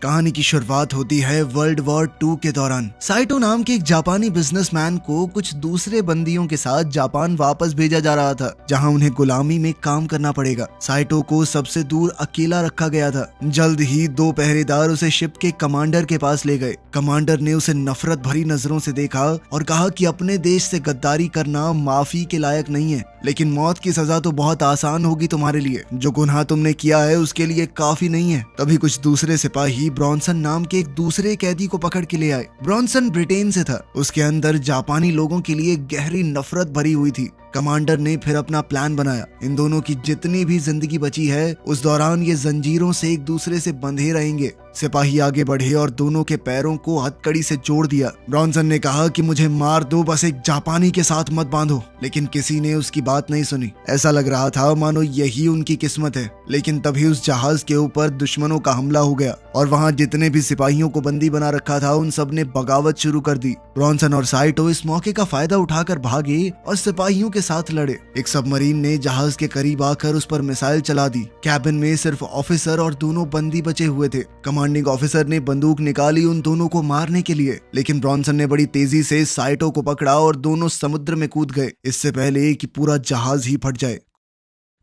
कहानी की शुरुआत होती है वर्ल्ड वॉर 2 के दौरान। साइटो नाम के एक जापानी बिजनेसमैन को कुछ दूसरे बंदियों के साथ जापान वापस भेजा जा रहा था, जहां उन्हें गुलामी में काम करना पड़ेगा। साइटो को सबसे दूर अकेला रखा गया था। जल्द ही 2 पहरेदार उसे शिप के कमांडर के पास ले गए। कमांडर ने उसे नफरत भरी नजरों से देखा और कहा कि अपने देश से गद्दारी करना माफी के लायक नहीं है, लेकिन मौत की सजा तो बहुत आसान होगी तुम्हारे लिए। जो गुनाह तुमने किया है उसके लिए काफी नहीं है। तभी कुछ दूसरे सिपाही ब्रॉन्सन नाम के एक दूसरे कैदी को पकड़ के ले आए। ब्रॉन्सन ब्रिटेन से था। उसके अंदर जापानी लोगों के लिए गहरी नफरत भरी हुई थी। कमांडर ने फिर अपना प्लान बनाया। इन दोनों की जितनी भी जिंदगी बची है उस दौरान ये जंजीरों से एक दूसरे से बंधे रहेंगे। सिपाही आगे बढ़े और दोनों के पैरों को हथकड़ी से जोड़ दिया। ब्रॉन्सन ने कहा कि मुझे मार दो, बस एक जापानी के साथ मत बांधो, लेकिन किसी ने उसकी बात नहीं सुनी। ऐसा लग रहा था मानो यही उनकी किस्मत है। लेकिन तभी उस जहाज के ऊपर दुश्मनों का हमला हो गया और वहां जितने भी सिपाहियों को बंदी बना रखा था उन सब ने बगावत शुरू कर दी। ब्रॉन्सन और साइटो इस मौके का फायदा उठाकर भागे और सिपाहियों के साथ लड़े। एक सबमरीन ने जहाज के करीब आकर उस पर मिसाइल चला दी। कैबिन में सिर्फ ऑफिसर और दोनों बंदी बचे हुए थे। कमांडिंग ऑफिसर ने बंदूक निकाली उन दोनों को मारने के लिए, लेकिन ब्रॉन्सन ने बड़ी तेजी से साइटो को पकड़ा और दोनों समुद्र में कूद गए, इससे पहले कि पूरा जहाज ही फट जाए।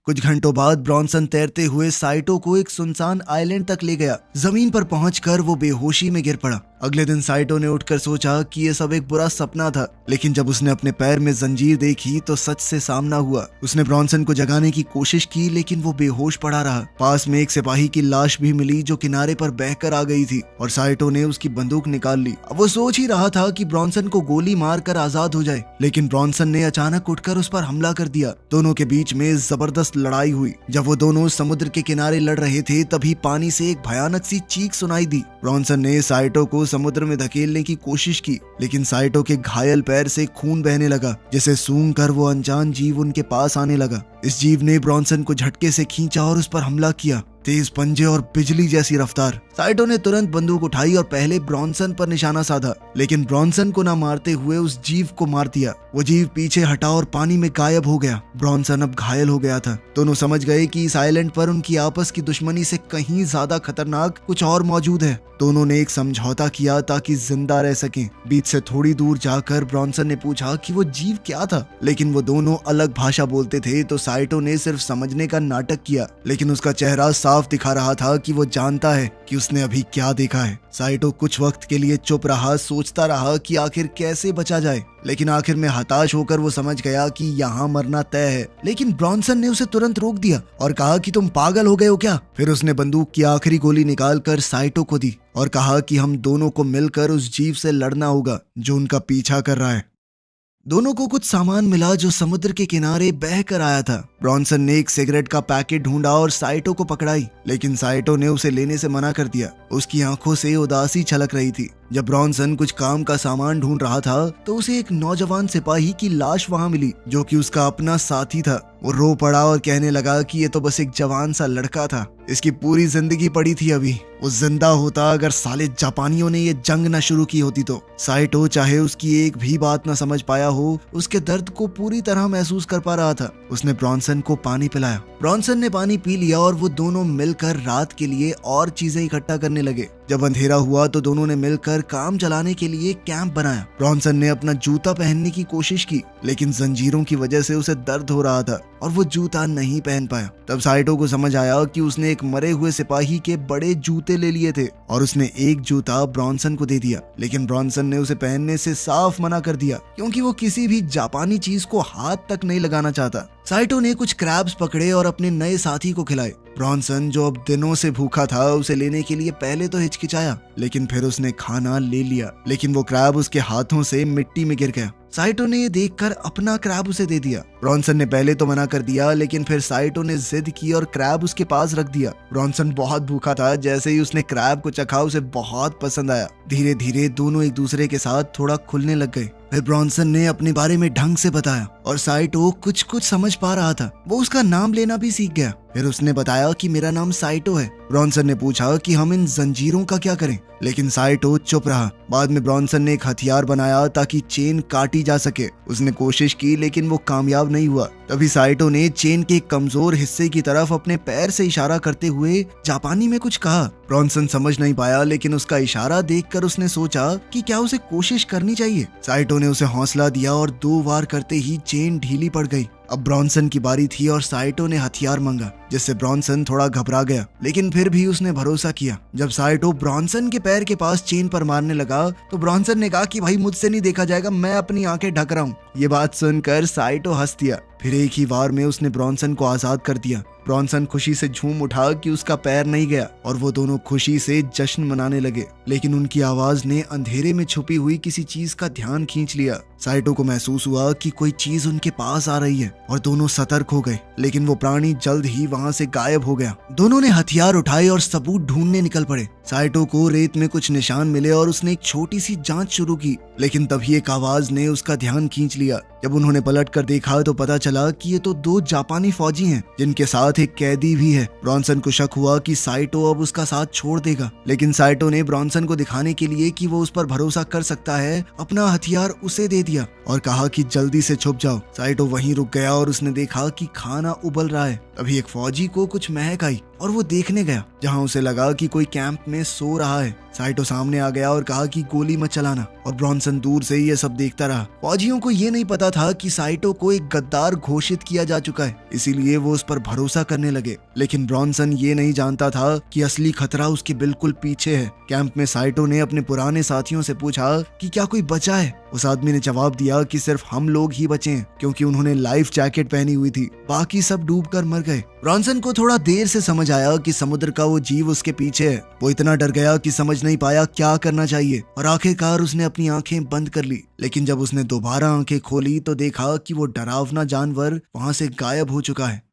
कुछ घंटों बाद ब्रॉन्सन तैरते हुए साइटो को एक सुनसान आइलैंड तक ले गया। जमीन पर पहुंचकर वो बेहोशी में गिर पड़ा। अगले दिन साइटो ने उठकर सोचा कि ये सब एक बुरा सपना था, लेकिन जब उसने अपने पैर में जंजीर देखी तो सच से सामना हुआ। उसने ब्रॉन्सन को जगाने की कोशिश की, लेकिन वो बेहोश पड़ा रहा। पास में एक सिपाही की लाश भी मिली जो किनारे पर बहकर आ गई थी और साइटो ने उसकी बंदूक निकाल ली। अब वो सोच ही रहा था कि ब्रॉन्सन को गोली मारकर आजाद हो जाए, लेकिन ब्रॉन्सन ने अचानक उठकर उस पर हमला कर दिया। दोनों के बीच में जबरदस्त लड़ाई हुई। जब वो दोनों समुद्र के किनारे लड़ रहे थे तभी पानी से एक भयानक सी चीख सुनाई दी। ब्रॉन्सन ने साइटो को समुद्र में धकेलने की कोशिश की, लेकिन साइटो के घायल पैर से खून बहने लगा, जिसे सूंघकर वो अनजान जीव उनके पास आने लगा। इस जीव ने ब्रॉन्सन को झटके से खींचा और उस पर हमला किया। तेज पंजे और बिजली जैसी रफ्तार। साइटो ने तुरंत बंदूक उठाई और पहले ब्रॉन्सन पर निशाना साधा, लेकिन ब्रॉन्सन को ना मारते हुए उस जीव को मार दिया। वो जीव पीछे हटा और पानी में गायब हो गया। ब्रॉन्सन अब घायल हो गया था। दोनों समझ गए कि इस आइलैंड पर उनकी आपस की दुश्मनी से कहीं ज्यादा खतरनाक कुछ और मौजूद है। दोनों ने एक समझौता किया ताकि जिंदा रह सकें। बीच से थोड़ी दूर जाकर ब्रॉन्सन ने पूछा कि वो जीव क्या था, लेकिन वो दोनों अलग भाषा बोलते थे, तो साइटो ने सिर्फ समझने का नाटक किया, लेकिन उसका चेहरा साफ दिखा रहा था कि वो जानता है कि उसने अभी क्या देखा है। साइटो कुछ वक्त के लिए चुप रहा, सोचता रहा कि आखिर कैसे बचा जाए, लेकिन आखिर में हताश होकर वो समझ गया कि यहाँ मरना तय है। लेकिन ब्रॉन्सन ने उसे तुरंत रोक दिया और कहा कि तुम पागल हो गए हो क्या। फिर उसने बंदूक की आखिरी गोली निकालकर साइटो को दी और कहा कि हम दोनों को मिलकर उस जीव से लड़ना होगा जो उनका पीछा कर रहा है। दोनों को कुछ सामान मिला जो समुद्र के किनारे बह कर आया था। ब्रॉन्सन ने एक सिगरेट का पैकेट ढूंढा और साइटो को पकड़ाई, लेकिन साइटो ने उसे लेने से मना कर दिया। उसकी आंखों से उदासी छलक रही थी। जब ब्रॉन्सन कुछ काम का सामान ढूंढ रहा था तो उसे एक नौजवान सिपाही की लाश वहां मिली, जो कि उसका अपना साथी था। वो रो पड़ा और कहने लगा कि ये तो बस एक जवान सा लड़का था, इसकी पूरी जिंदगी पड़ी थी अभी। वो जिंदा होता अगर साले जापानियों ने ये जंग न शुरू की होती तो। साइटो चाहे उसकी एक भी बात न समझ पाया हो, उसके दर्द को पूरी तरह महसूस कर पा रहा था। उसने ब्रॉन्सन को पानी पिलाया। ब्रॉन्सन ने पानी पी लिया और वो दोनों मिलकर रात के लिए और चीजें इकट्ठा करने लगे। जब अंधेरा हुआ तो दोनों ने मिलकर काम चलाने के लिए कैंप बनाया। ब्रॉन्सन ने अपना जूता पहनने की कोशिश की, लेकिन जंजीरों की वजह से उसे दर्द हो रहा था और वो जूता नहीं पहन पाया। तब साइटो को समझ आया कि उसने एक मरे हुए सिपाही के बड़े जूते ले लिए थे और उसने एक जूता ब्रॉन्सन को दे दिया, लेकिन ब्रॉन्सन ने उसे पहनने से साफ मना कर दिया, क्योंकि वो किसी भी जापानी चीज को हाथ तक नहीं लगाना चाहता। साइटो ने कुछ क्रैब्स पकड़े और अपने नए साथी को खिलाए। ब्रॉन्सन जो अब दिनों से भूखा था उसे लेने के लिए पहले तो हिचकिचाया, लेकिन फिर उसने खाना ले लिया, लेकिन वो क्रैब उसके हाथों से मिट्टी में गिर गया। साइटो ने ये देखकर अपना क्रैब उसे दे दिया। ब्रॉन्सन ने पहले तो मना कर दिया, लेकिन फिर साइटो ने जिद की और क्रैब उसके पास रख दिया। ब्रॉन्सन बहुत भूखा था। जैसे ही उसने क्रैब को चखा उसे बहुत पसंद आया। धीरे धीरे दोनों एक दूसरे के साथ थोड़ा खुलने लग गए। फिर ब्रॉन्सन ने अपने बारे में ढंग से बताया और साइटो कुछ कुछ समझ पा रहा था। वो उसका नाम लेना भी सीख गया। फिर उसने बताया कि मेरा नाम साइटो है। ब्रॉन्सन ने पूछा कि हम इन जंजीरों का क्या करें, लेकिन साइटो चुप रहा। बाद में ब्रॉन्सन ने एक हथियार बनाया ताकि चेन काटी जा सके। उसने कोशिश की लेकिन वो कामयाब नहीं हुआ। तभी साइटो ने चेन के कमजोर हिस्से की तरफ अपने पैर से इशारा करते हुए जापानी में कुछ कहा। ब्रॉन्सन समझ नहीं पाया, लेकिन उसका इशारा देखकर उसने सोचा कि क्या उसे कोशिश करनी चाहिए। साइटो ने उसे हौसला दिया और 2 वार करते ही चेन ढीली पड़ गई। अब ब्रॉन्सन की बारी थी और साइटो ने हथियार मांगा, जिससे ब्रॉन्सन थोड़ा घबरा गया, लेकिन फिर भी उसने भरोसा किया। जब साइटो ब्रॉन्सन के पैर के पास चेन पर मारने लगा तो ब्रॉन्सन ने कहा कि भाई मुझसे नहीं देखा जाएगा, मैं अपनी आंखें ढक रहा हूँ। ये बात सुनकर साइटो हंस दिया। फिर एक ही वार में उसने ब्रॉन्सन को आजाद कर दिया। ब्रॉन्सन खुशी से झूम उठा कि उसका पैर नहीं गया और वो दोनों खुशी से जश्न मनाने लगे, लेकिन उनकी आवाज ने अंधेरे में छुपी हुई किसी चीज का ध्यान खींच लिया। साइटो को महसूस हुआ कि कोई चीज उनके पास आ रही है और दोनों सतर्क हो गए, लेकिन वो प्राणी जल्द ही वहाँ से गायब हो गया। दोनों ने हथियार उठाए और सबूत ढूंढने निकल पड़े। साइटो को रेत में कुछ निशान मिले और उसने एक छोटी सी जांच शुरू की, लेकिन तभी एक आवाज ने उसका ध्यान खींच लिया। जब उन्होंने पलट कर देखा तो पता चला कि ये तो 2 जापानी फौजी हैं, जिनके साथ एक कैदी भी है। ब्रॉन्सन को शक हुआ कि साइटो अब उसका साथ छोड़ देगा, लेकिन साइटो ने ब्रॉन्सन को दिखाने के लिए कि वो उस पर भरोसा कर सकता है, अपना हथियार उसे दे दिया और कहा कि जल्दी से छुप जाओ। साइटो वहीं रुक गया और उसने देखा कि खाना उबल रहा है। तभी एक फौजी को कुछ महक आई और वो देखने गया, जहां उसे लगा कि कोई कैंप में सो रहा है। साइटो सामने आ गया और कहा कि गोली मत चलाना, और ब्रॉन्सन दूर से ही ये सब देखता रहा। फौजियों को ये नहीं पता था कि साइटो को एक गद्दार घोषित किया जा चुका है, इसीलिए वो उस पर भरोसा करने लगे। लेकिन ब्रॉन्सन ये नहीं जानता था कि असली खतरा उसके बिल्कुल पीछे है। कैंप में साइटो ने अपने पुराने साथियों से पूछा कि क्या कोई बचा है। उस आदमी ने जवाब दिया कि सिर्फ हम लोग ही बचे हैं, क्योंकि उन्होंने लाइफ जैकेट पहनी हुई थी, बाकी सब डूबकर मर गए। ब्रॉन्सन को थोड़ा देर से समझ आया कि समुद्र का वो जीव उसके पीछे है। वो इतना डर गया कि समझ नहीं पाया क्या करना चाहिए, और आखिरकार उसने अपनी आंखें बंद कर ली। लेकिन जब उसने दोबारा आंखें खोली तो देखा कि वो डरावना जानवर वहां से गायब हो चुका है।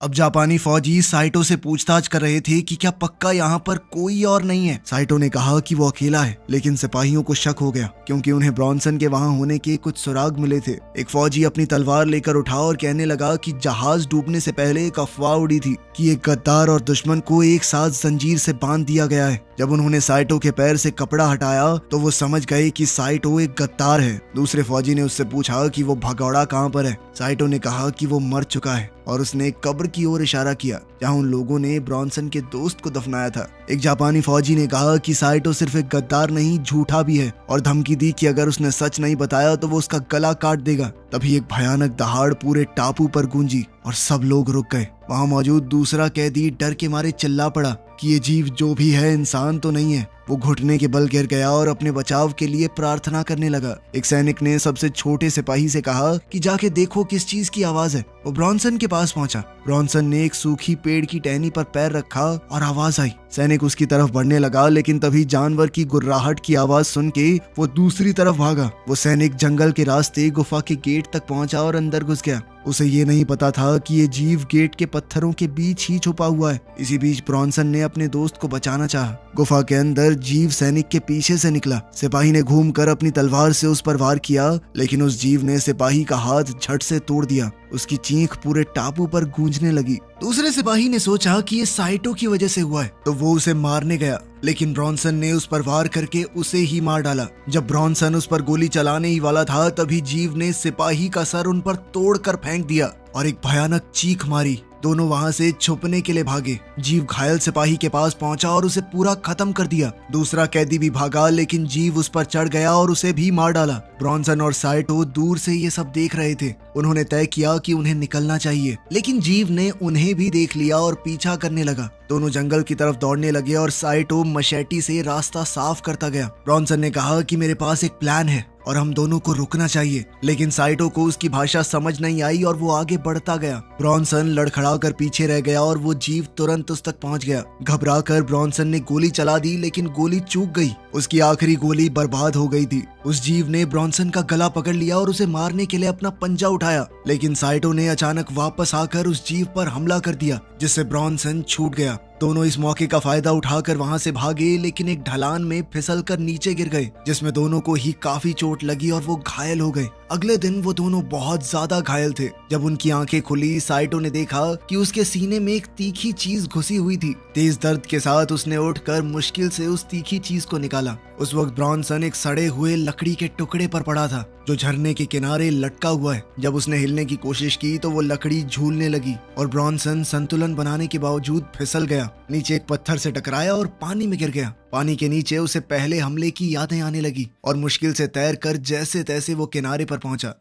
अब जापानी फौजी साइटो से पूछताछ कर रहे थे कि क्या पक्का यहाँ पर कोई और नहीं है। साइटो ने कहा कि वो अकेला है, लेकिन सिपाहियों को शक हो गया, क्योंकि उन्हें ब्रॉन्सन के वहां होने के कुछ सुराग मिले थे। एक फौजी अपनी तलवार लेकर उठा और कहने लगा कि जहाज डूबने से पहले एक अफवाह उड़ी थी कि एक गद्दार और दुश्मन को एक साथ जंजीर से बांध दिया गया है। जब उन्होंने साइटो के पैर से कपड़ा हटाया तो वो समझ गए कि साइटो एक गद्दार है। दूसरे फौजी ने उससे पूछा कि वो भगौड़ा कहाँ पर है। साइटो ने कहा कि वो मर चुका है, और उसने एक कब्र की ओर इशारा किया जहां उन लोगों ने ब्रॉन्सन के दोस्त को दफनाया था। एक जापानी फौजी ने कहा कि साइटो सिर्फ एक गद्दार नहीं, झूठा भी है, और धमकी दी कि अगर उसने सच नहीं बताया तो वो उसका गला काट देगा। तभी एक भयानक दहाड़ पूरे टापू पर गूंजी और सब लोग रुक गए। वहां मौजूद दूसरा कैदी डर के मारे चिल्ला पड़ा कि ये जीव जो भी है इंसान तो नहीं है। वो घुटने के बल गिर गया और अपने बचाव के लिए प्रार्थना करने लगा। एक सैनिक ने सबसे छोटे सिपाही से कहा कि जाके देखो किस चीज की आवाज है। वो ब्रॉन्सन के पास पहुंचा। ब्रॉन्सन ने एक सूखी पेड़ की टहनी पर पैर रखा और आवाज आई। सैनिक उसकी तरफ बढ़ने लगा, लेकिन तभी जानवर की गुर्राहट की आवाज सुन के वो दूसरी तरफ भागा। वो सैनिक जंगल के रास्ते गुफा के गेट तक पहुंचा और अंदर घुस गया। उसे ये नहीं पता था कि ये जीव गेट के पत्थरों के बीच ही छुपा हुआ है। इसी बीच ब्रॉन्सन ने अपने दोस्त को बचाना चाहा। गुफा के अंदर जीव सैनिक के पीछे से निकला। सिपाही ने घूमकर अपनी तलवार से उस पर वार किया, लेकिन उस जीव ने सिपाही का हाथ झट से तोड़ दिया। उसकी चीख पूरे टापू पर गूंजने लगी। दूसरे सिपाही ने सोचा कि ये साइटो की वजह से हुआ है, तो वो उसे मारने गया, लेकिन ब्रॉन्सन ने उस पर वार करके उसे ही मार डाला। जब ब्रॉन्सन उस पर गोली चलाने ही वाला था, तभी जीव ने सिपाही का सर उन पर तोड़कर फेंक दिया और एक भयानक चीख मारी। दोनों वहां से छुपने के लिए भागे। जीव घायल सिपाही के पास पहुंचा और उसे पूरा खत्म कर दिया। दूसरा कैदी भी भागा, लेकिन जीव उस पर चढ़ गया और उसे भी मार डाला। ब्रॉन्सन और साइटो दूर से ये सब देख रहे थे। उन्होंने तय किया कि उन्हें निकलना चाहिए, लेकिन जीव ने उन्हें भी देख लिया और पीछा करने लगा। दोनों जंगल की तरफ दौड़ने लगे और साइटो मशेटी से रास्ता साफ करता गया। ब्रॉन्सन ने कहा कि मेरे पास एक प्लान है और हम दोनों को रुकना चाहिए, लेकिन साइटो को उसकी भाषा समझ नहीं आई और वो आगे बढ़ता गया। ब्रॉन्सन लड़खड़ाकर पीछे रह गया और वो जीव तुरंत उस तक पहुंच गया। घबराकर ब्रॉन्सन ने गोली चला दी, लेकिन गोली चूक गई। उसकी आखिरी गोली बर्बाद हो गई थी। उस जीव ने ब्रॉन्सन का गला पकड़ लिया और उसे मारने के लिए अपना पंजा उठाया, लेकिन साइटो ने अचानक वापस आकर उस जीव पर हमला कर दिया, जिससे ब्रॉन्सन छूट गया। दोनों इस मौके का फायदा उठाकर वहां से भागे, लेकिन एक ढलान में फिसलकर नीचे गिर गए, जिसमें दोनों को ही काफी चोट लगी और वो घायल हो गए। अगले दिन वो दोनों बहुत ज्यादा घायल थे। जब उनकी आंखें खुली, साइटो ने देखा कि उसके सीने में एक तीखी चीज घुसी हुई थी। तेज दर्द के साथ उसने उठकर मुश्किल से उस तीखी चीज को निकाला। उस वक्त ब्रॉन्सन एक सड़े हुए लकड़ी के टुकड़े पर पड़ा था। जो झरने के किनारे लटका हुआ है। जब उसने हिलने की कोशिश की तो वो लकड़ी झूलने लगी और ब्रॉन्सन संतुलन बनाने के बावजूद फिसल गया, नीचे एक पत्थर से टकराया और पानी में गिर गया। पानी के नीचे उसे पहले हमले की यादें आने लगी और मुश्किल से तैरकर जैसे तैसे वो किनारे पर पहुंचा।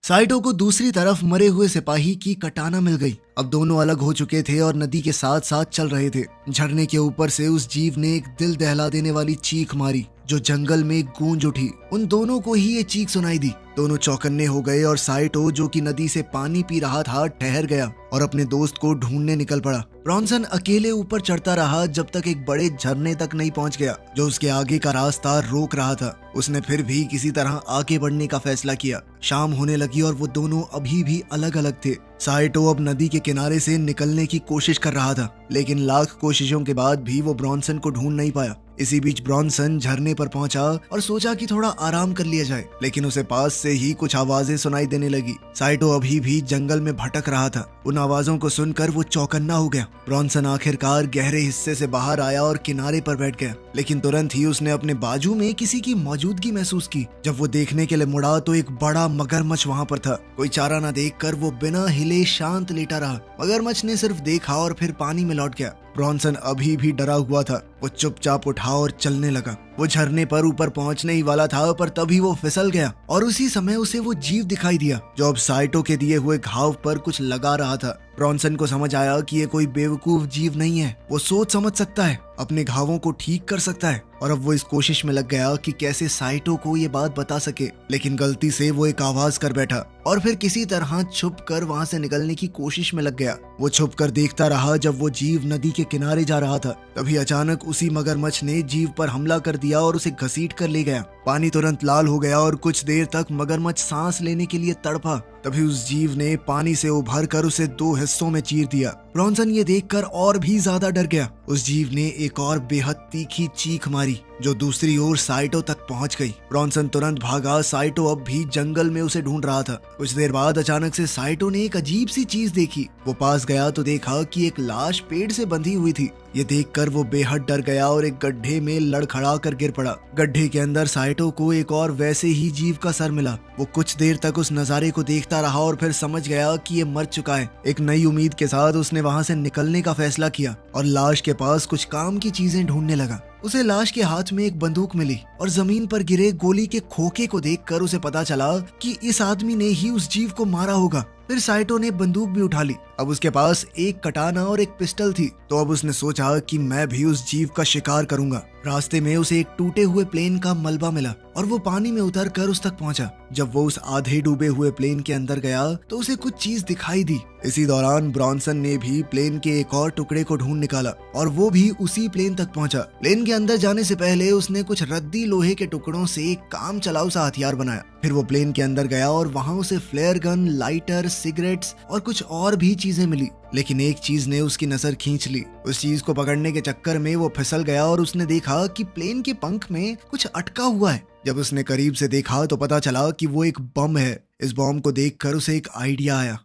साइटो को दूसरी तरफ मरे हुए सिपाही की कटाना मिल गई। अब दोनों अलग हो चुके थे और नदी के साथ साथ चल रहे थे। झरने के ऊपर से उस जीव ने एक दिल दहला देने वाली चीख मारी जो जंगल में गूंज उठी। उन दोनों को ही ये चीख सुनाई दी। दोनों चौकन्ने हो गए और साइटो, जो कि नदी से पानी पी रहा था, ठहर गया और अपने दोस्त को ढूंढने निकल पड़ा। ब्रॉन्सन अकेले ऊपर चढ़ता रहा जब तक एक बड़े झरने तक नहीं पहुंच गया जो उसके आगे का रास्ता रोक रहा था। उसने फिर भी किसी तरह आगे बढ़ने का फैसला किया। शाम होने लगी और वो दोनों अभी भी अलग अलग थे। साइटो अब नदी के किनारे से निकलने की कोशिश कर रहा था, लेकिन लाख कोशिशों के बाद भी वो ब्रॉन्सन को ढूंढ नहीं पाया। इसी बीच ब्रॉन्सन झरने पर पहुंचा और सोचा कि थोड़ा आराम कर लिया जाए, लेकिन उसे पास से ही कुछ आवाजें सुनाई देने लगी। साइटो अभी भी जंगल में भटक रहा था। उन आवाजों को सुनकर वो चौकन्ना हो गया। ब्रॉन्सन आखिरकार गहरे हिस्से से बाहर आया और किनारे पर बैठ गया, लेकिन तुरंत ही उसने अपने बाजू में किसी की मौजूदगी महसूस की। जब वो देखने के लिए मुड़ा तो एक बड़ा मगरमच्छ वहाँ पर था। कोई चारा न देखकर वो बिना हिले शांत लेटा रहा। मगरमच्छ ने सिर्फ देखा और फिर पानी में लौट गया। ब्रॉन्सन अभी भी डरा हुआ था। वो चुपचाप उठा और चलने लगा। वो झरने पर ऊपर पहुंचने ही वाला था, पर तभी वो फिसल गया और उसी समय उसे वो जीव दिखाई दिया जो अब साइटो के दिए हुए घाव पर कुछ लगा रहा था। ब्रॉन्सन को समझ आया कि ये कोई बेवकूफ जीव नहीं है। वो सोच समझ सकता है, अपने घावों को ठीक कर सकता है। और अब वो इस कोशिश में लग गया कि कैसे साइटो को ये बात बता सके, लेकिन गलती से वो एक आवाज कर बैठा और फिर किसी तरह छुप कर वहां से निकलने की कोशिश में लग गया। वो छुप कर देखता रहा जब वो जीव नदी के किनारे जा रहा था। तभी अचानक उसी मगरमच्छ ने जीव पर हमला कर दिया और उसे घसीट कर ले गया। पानी तुरंत लाल हो गया और कुछ देर तक मगरमच्छ सांस लेने के लिए तड़पा। तभी उस जीव ने पानी से उभर कर उसे दो हिस्सों में चीर दिया। ब्रॉन्सन ये देखकर और भी ज्यादा डर गया। उस जीव ने एक और बेहद तीखी चीख मारी जो दूसरी ओर साइटो तक पहुंच गई। ब्रॉन्सन तुरंत भागा। साइटो अब भी जंगल में उसे ढूंढ रहा था। कुछ देर बाद अचानक से साइटो ने एक अजीब सी चीज देखी। वो पास गया तो देखा कि एक लाश पेड़ से बंधी हुई थी। ये देखकर वो बेहद डर गया और एक गड्ढे में लड़खड़ा कर गिर पड़ा। गड्ढे के अंदर साइटो को एक और वैसे ही जीव का सर मिला। वो कुछ देर तक उस नजारे को देखता रहा और फिर समझ गया कि ये मर चुका है। एक नई उम्मीद के साथ उसने वहां से निकलने का फैसला किया और लाश के पास कुछ काम की चीजें ढूंढने लगा। उसे लाश के हाथ में एक बंदूक मिली और जमीन पर गिरे गोली के खोखे को देखकर उसे पता चला कि इस आदमी ने ही उस जीव को मारा होगा। फिर साइटो ने बंदूक भी उठा ली। अब उसके पास एक कटाना और एक पिस्टल थी, तो अब उसने सोचा कि मैं भी उस जीव का शिकार करूंगा। रास्ते में उसे एक टूटे हुए प्लेन का मलबा मिला और वो पानी में उतर कर उस तक पहुंचा। जब वो उस आधे डूबे हुए प्लेन के अंदर गया तो उसे कुछ चीज दिखाई दी। इसी दौरान ब्रॉन्सन ने भी प्लेन के एक और टुकड़े को ढूंढ निकाला और वो भी उसी प्लेन तक पहुंचा। प्लेन के अंदर जाने से पहले उसने कुछ रद्दी लोहे के टुकड़ों से एक काम चलाऊ सा हथियार बनाया। फिर वो प्लेन के अंदर गया और वहां उसे फ्लेयर गन, लाइटर, सिगरेट्स और कुछ और भी चीजें मिली, लेकिन एक चीज ने उसकी नजर खींच ली। उस चीज को पकड़ने के चक्कर में वो फिसल गया और उसने देखा कि प्लेन के पंख में कुछ अटका हुआ है। जब उसने करीब से देखा तो पता चला कि वो एक बम है। इस बम को देखकर उसे एक आइडिया आया।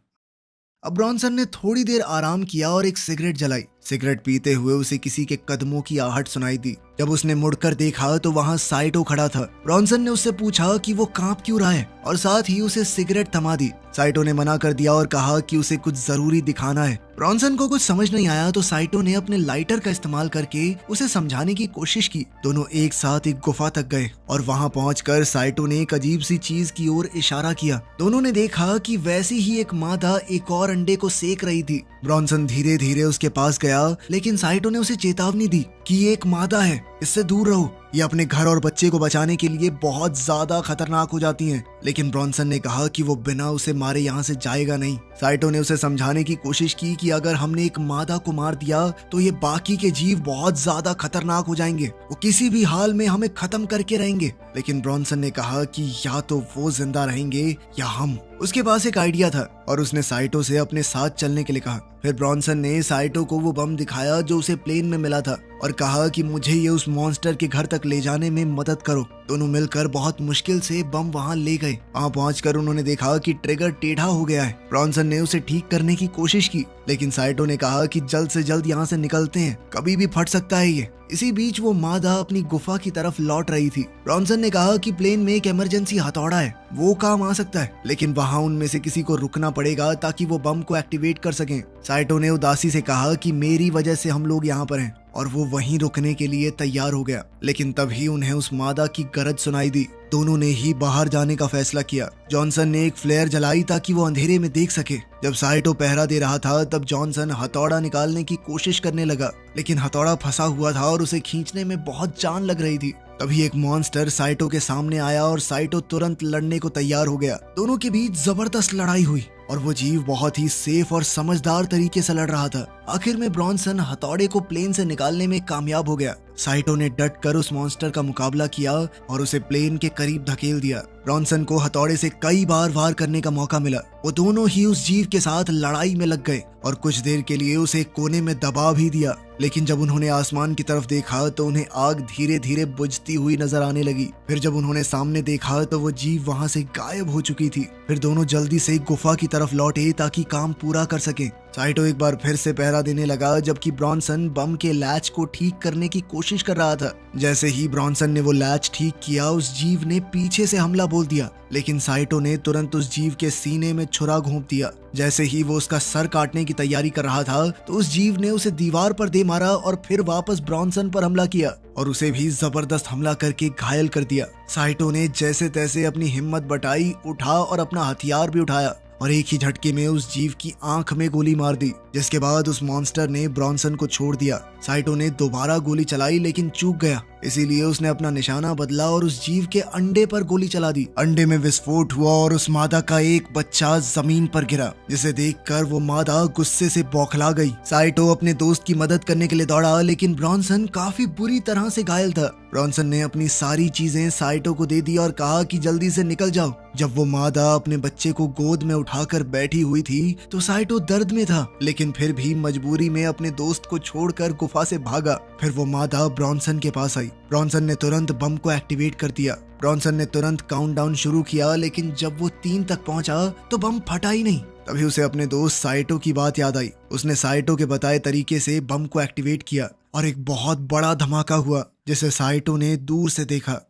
अब ब्रॉन्सन ने थोड़ी देर आराम किया और एक सिगरेट जलाई। सिगरेट पीते हुए उसे किसी के कदमों की आहट सुनाई दी। जब उसने मुड़कर देखा तो वहां साइटो खड़ा था। ब्रॉन्सन ने उससे पूछा कि वो कांप क्यों रहा है और साथ ही उसे सिगरेट थमा दी। साइटो ने मना कर दिया और कहा कि उसे कुछ जरूरी दिखाना है। ब्रॉन्सन को कुछ समझ नहीं आया तो साइटो ने अपने लाइटर का इस्तेमाल करके उसे समझाने की कोशिश की। दोनों एक साथ एक गुफा तक गए और वहां पहुंचकर साइटो ने एक अजीब सी चीज की ओर इशारा किया। दोनों ने देखा कि वैसी ही एक मादा एक और अंडे को सेक रही थी। ब्रॉन्सन धीरे धीरे उसके पास गया, लेकिन साइटो ने उसे चेतावनी दी कि ये एक मादा है, इससे दूर रहो, ये अपने घर और बच्चे को बचाने के लिए बहुत ज्यादा खतरनाक हो जाती हैं। लेकिन ब्रॉन्सन ने कहा कि वो बिना उसे मारे यहाँ से जाएगा नहीं। साइटो ने उसे समझाने की कोशिश की कि अगर हमने एक मादा को मार दिया तो ये बाकी के जीव बहुत ज्यादा खतरनाक हो जाएंगे, वो किसी भी हाल में हमें खत्म करके रहेंगे। लेकिन ब्रॉन्सन ने कहा कि या तो वो जिंदा रहेंगे या हम। उसके पास एक आइडिया था और उसने साइटो से अपने साथ चलने के लिए कहा। फिर ब्रॉन्सन ने साइटो को वो बम दिखाया जो उसे प्लेन में मिला था और कहा कि मुझे ये उस मॉन्स्टर के घर तक ले जाने में मदद करो। दोनों मिलकर बहुत मुश्किल से बम वहां ले गए। वहां पहुंचकर उन्होंने देखा कि ट्रिगर टेढ़ा हो गया है। ब्रॉनसन ने उसे ठीक करने की कोशिश की, लेकिन साइटो ने कहा कि जल्द से जल्द यहाँ से निकलते हैं, कभी भी फट सकता है ये। इसी बीच वो मादा अपनी गुफा की तरफ लौट रही थी। ब्रॉनसन ने कहा कि प्लेन में एक इमरजेंसी हथौड़ा है, वो काम आ सकता है, लेकिन वहाँ उनमें से किसी को रुकना पड़ेगा ताकि वो बम को एक्टिवेट कर सकें। साइटो ने उदासी से कहा कि मेरी वजह से हम लोग यहाँ पर हैं, और वो वहीं रुकने के लिए तैयार हो गया। लेकिन तभी उन्हें उस मादा की गरज सुनाई दी। दोनों ने ही बाहर जाने का फैसला किया। जॉनसन ने एक फ्लेयर जलाई ताकि वो अंधेरे में देख सके। जब साइटो पहरा दे रहा था तब जॉनसन हथौड़ा निकालने की कोशिश करने लगा, लेकिन हथौड़ा फंसा हुआ था और उसे खींचने में बहुत जान लग रही थी। तभी एक मॉन्स्टर साइटो के सामने आया और साइटो तुरंत लड़ने को तैयार हो गया। दोनों के बीच जबरदस्त लड़ाई हुई और वो जीव बहुत ही सेफ और समझदार तरीके से लड़ रहा था। आखिर में ब्रॉनसन हथौड़े को प्लेन से निकालने में कामयाब हो गया। साइटो ने डट कर उस मॉन्स्टर का मुकाबला किया और उसे प्लेन के करीब धकेल दिया। ब्रॉनसन को हथौड़े से कई बार वार करने का मौका मिला। वो दोनों ही उस जीव के साथ लड़ाई में लग गए और कुछ देर के लिए उसे एक कोने में दबा भी दिया। लेकिन जब उन्होंने आसमान की तरफ देखा तो उन्हें आग धीरे धीरे बुझती हुई नजर आने लगी। फिर जब उन्होंने सामने देखा तो वो जीव वहां से गायब हो चुकी थी। फिर दोनों जल्दी से गुफा की तरफ लौटे ताकि काम पूरा कर सकें। साइटो एक बार फिर से पहरा देने लगा, जबकि ब्रॉनसन बम के लैच को ठीक करने की कोशिश कर रहा था। जैसे ही ब्रॉनसन ने वो लैच ठीक किया, उस जीव ने पीछे से हमला बोल दिया, लेकिन साइटो ने तुरंत उस जीव के सीने में छुरा घोंप दिया। जैसे ही वो उसका सर काटने की तैयारी कर रहा था तो उस जीव ने उसे दीवार पर दे मारा और फिर वापस ब्रॉनसन पर हमला किया और उसे भी जबरदस्त हमला करके घायल कर दिया। साइटो ने जैसे तैसे अपनी हिम्मत बटाई, उठा और अपना हथियार भी उठाया और एक ही झटके में उस जीव की आंख में गोली मार दी, जिसके बाद उस मॉन्स्टर ने ब्रॉनसन को छोड़ दिया। साइटो ने दोबारा गोली चलाई लेकिन चूक गया, इसीलिए उसने अपना निशाना बदला और उस जीव के अंडे पर गोली चला दी। अंडे में विस्फोट हुआ और उस मादा का एक बच्चा जमीन पर गिरा, जिसे देखकर वो मादा गुस्से से बौखला गई। साइटो अपने दोस्त की मदद करने के लिए दौड़ा, लेकिन ब्रॉनसन काफी बुरी तरह से घायल था। ब्रॉनसन ने अपनी सारी चीजें साइटो को दे दी और कहा कि जल्दी से निकल जाओ। जब वो मादा अपने बच्चे को गोद में उठाकर बैठी हुई थी तो साइटो दर्द में था, लेकिन फिर भी मजबूरी में अपने दोस्त को छोड़कर गुफा से भागा। फिर वो मादा ब्रॉनसन के पास आई। ब्रॉनसन ने तुरंत बम को एक्टिवेट कर दिया। ब्रॉनसन ने तुरंत काउंटडाउन शुरू किया, लेकिन जब वो 3 तक पहुंचा तो बम फटा ही नहीं। तभी उसे अपने दोस्त साइटो की बात याद आई। उसने साइटो के बताए तरीके से बम को एक्टिवेट किया और एक बहुत बड़ा धमाका हुआ, जिसे साइटो ने दूर से देखा।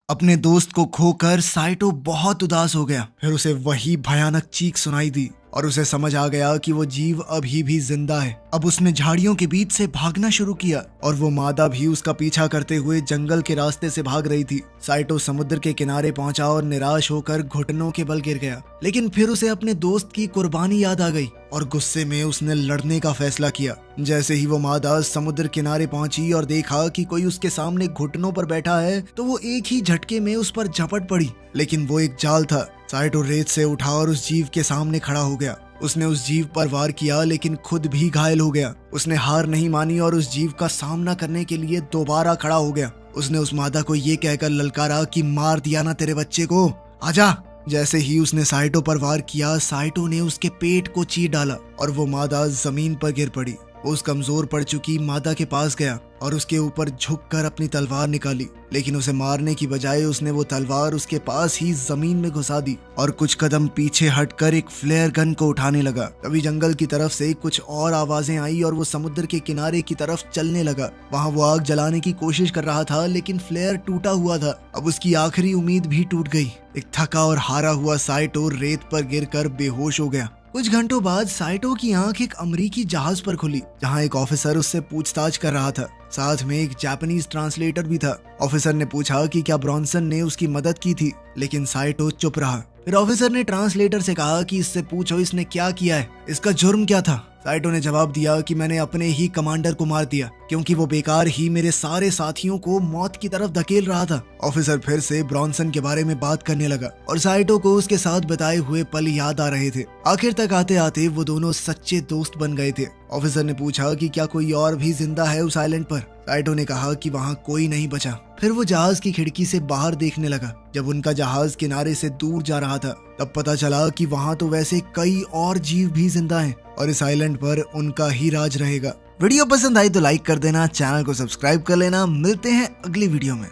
अपने दोस्त को खोकर साइटो बहुत उदास हो गया। फिर उसे वही भयानक चीख सुनाई दी और उसे समझ आ गया कि वो जीव अभी भी जिंदा है। अब उसने झाड़ियों के बीच से भागना शुरू किया और वो मादा भी उसका पीछा करते हुए जंगल के रास्ते से भाग रही थी। साइटो समुद्र के किनारे पहुंचा और निराश होकर घुटनों के बल गिर गया, लेकिन फिर उसे अपने दोस्त की कुर्बानी याद आ गई और गुस्से में उसने लड़ने का फैसला किया। जैसे ही वो मादा समुद्र किनारे पहुंची और देखा कि कोई उसके सामने घुटनों पर बैठा है तो वो एक ही झटके में उस पर झपट पड़ी, लेकिन वो एक जाल था। साइटो रेत से उठा और उस जीव के सामने खड़ा हो गया। उसने उस जीव पर वार किया, लेकिन खुद भी घायल हो गया। उसने हार नहीं मानी और उस जीव का सामना करने के लिए दोबारा खड़ा हो गया। उसने उस मादा को ये कहकर ललकारा कि मार दिया ना तेरे बच्चे को, आजा। जैसे ही उसने साइटो पर वार किया, साइटो ने उसके पेट को चीर डाला और वो मादा जमीन पर गिर पड़ी। वो उस कमजोर पड़ चुकी मादा के पास गया और उसके ऊपर झुककर अपनी तलवार निकाली, लेकिन उसे मारने की बजाय उसने वो तलवार उसके पास ही जमीन में घुसा दी और कुछ कदम पीछे हटकर एक फ्लेयर गन को उठाने लगा। तभी जंगल की तरफ से कुछ और आवाजें आई और वो समुद्र के किनारे की तरफ चलने लगा। वहाँ वो आग जलाने की कोशिश कर रहा था, लेकिन फ्लेयर टूटा हुआ था। अब उसकी आखिरी उम्मीद भी टूट गई। एक थका और हारा हुआ साइटो रेत पर गिरकर बेहोश हो गया। कुछ घंटों बाद साइटो की आंख एक अमेरिकी जहाज पर खुली, जहां एक ऑफिसर उससे पूछताछ कर रहा था। साथ में एक जापानीज ट्रांसलेटर भी था। ऑफिसर ने पूछा कि क्या ब्रॉनसन ने उसकी मदद की थी, लेकिन साइटो चुप रहा। फिर ऑफिसर ने ट्रांसलेटर से कहा कि इससे पूछो इसने क्या किया है, इसका जुर्म क्या था। साइटो ने जवाब दिया कि मैंने अपने ही कमांडर को मार दिया, क्योंकि वो बेकार ही मेरे सारे साथियों को मौत की तरफ धकेल रहा था। ऑफिसर फिर से ब्रॉनसन के बारे में बात करने लगा और साइटो को उसके साथ बिताए हुए पल याद आ रहे थे। आखिर तक आते आते वो दोनों सच्चे दोस्त बन गए थे। ऑफिसर ने पूछा कि क्या कोई और भी जिंदा है उस आइलैंड पर। साइटो ने कहा कि वहाँ कोई नहीं बचा। फिर वो जहाज की खिड़की से बाहर देखने लगा। जब उनका जहाज किनारे से दूर जा रहा था तब पता चला कि वहाँ तो वैसे कई और जीव भी जिंदा हैं और इस आइलैंड पर उनका ही राज रहेगा। वीडियो पसंद आई तो लाइक कर देना, चैनल को सब्सक्राइब कर लेना। मिलते हैं अगली वीडियो में।